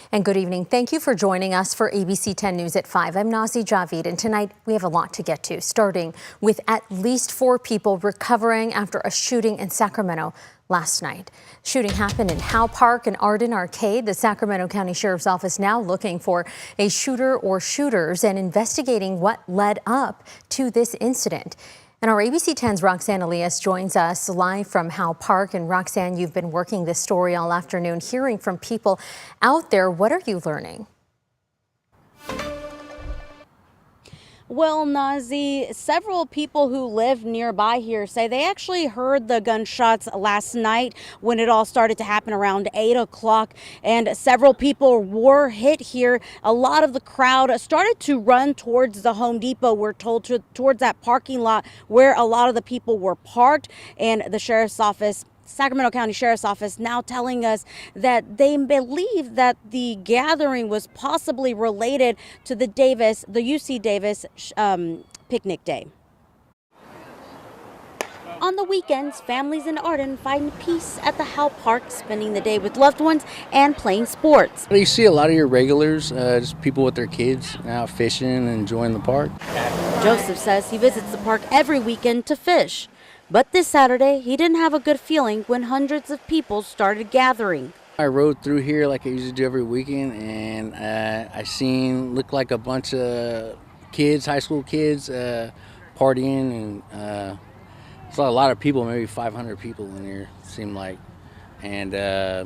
And good evening. Thank you for joining us for ABC 10 News at 5. I'm Nazi Javid, and tonight we have a lot to get to, starting with at least 4 people recovering after a shooting in Sacramento last night. Shooting happened in Howe Park and Arden Arcade. The Sacramento County Sheriff's Office now looking for a shooter or shooters and investigating what led up to this incident. And our ABC 10's Roxanne Elias joins us live from Howe Park. And Roxanne, you've been working this story all afternoon, hearing from people out there. What are you learning? Well, Nazi, several people who live nearby here say they actually heard the gunshots last night when it all started to happen around 8 o'clock. And several people were hit here. A lot of the crowd started to run towards the Home Depot, we're told, towards that parking lot where a lot of the people were parked. And the sheriff's office, Sacramento County Sheriff's Office, now telling us that they believe that the gathering was possibly related to the UC Davis picnic day. On the weekends, families in Arden find peace at the Howe Park, spending the day with loved ones and playing sports. You see a lot of your regulars, just people with their kids out fishing and enjoying the park. Joseph says he visits the park every weekend to fish. But this Saturday, he didn't have a good feeling when hundreds of people started gathering. I rode through here like I usually do every weekend, and I looked like a bunch of kids, high school kids, partying, and saw a lot of people, maybe 500 people in here, seemed like, and a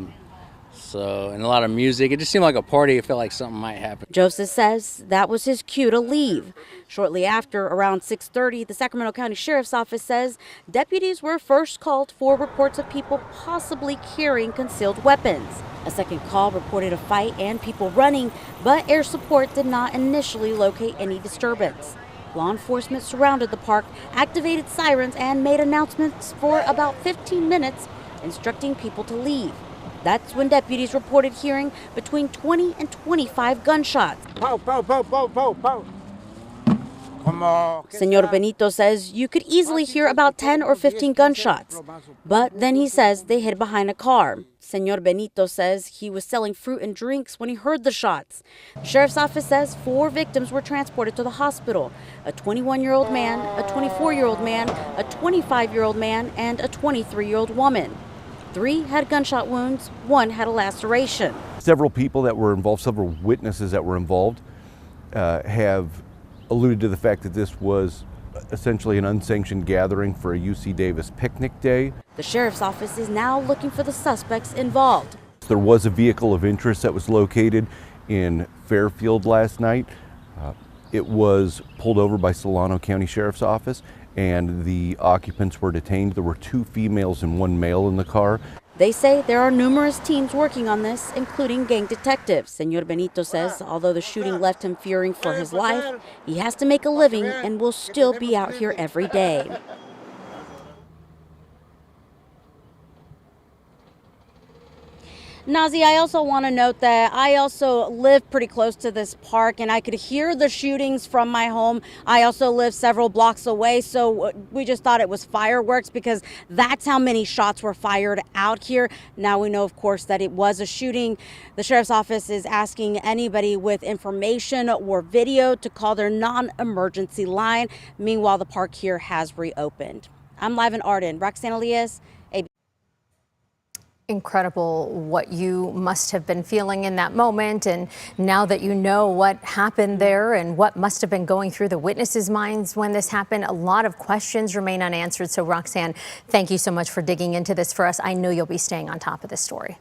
lot of music. It just seemed like a party. It felt like something might happen. Joseph says that was his cue to leave. Shortly after, around 6:30, the Sacramento County Sheriff's Office says deputies were first called for reports of people possibly carrying concealed weapons. A second call reported a fight and people running, but air support did not initially locate any disturbance. Law enforcement surrounded the park, activated sirens, and made announcements for about 15 minutes, instructing people to leave. That's when deputies reported hearing between 20 and 25 gunshots. Pow, pow, pow, pow, pow, pow. Senor Benito says you could easily hear about 10 or 15 gunshots, but then he says they hid behind a car. Senor Benito says he was selling fruit and drinks when he heard the shots. Sheriff's Office says 4 victims were transported to the hospital: a 21-year-old man, a 24-year-old man, a 25-year-old man, and a 23-year-old woman. 3 had gunshot wounds, 1 had a laceration. Several people that were involved, several witnesses that were involved, have alluded to the fact that this was essentially an unsanctioned gathering for a UC Davis picnic day. The sheriff's office is now looking for the suspects involved. There was a vehicle of interest that was located in Fairfield last night. It was pulled over by Sacramento County Sheriff's Office, and the occupants were detained. There were 2 females and 1 male in the car. They say there are numerous teams working on this, including gang detectives. Senor Benito says although the shooting left him fearing for his life, he has to make a living and will still be out here every day. Nazi, I also want to note that I also live pretty close to this park, and I could hear the shootings from my home. I also live several blocks away, so we just thought it was fireworks because that's how many shots were fired out here. Now we know, of course, that it was a shooting. The sheriff's office is asking anybody with information or video to call their non-emergency line. Meanwhile, the park here has reopened. I'm live in Arden. Roxanne Elias. Incredible what you must have been feeling in that moment. And now that you know what happened there and what must have been going through the witnesses' minds when this happened, a lot of questions remain unanswered. So Roxanne, thank you so much for digging into this for us. I know you'll be staying on top of this story.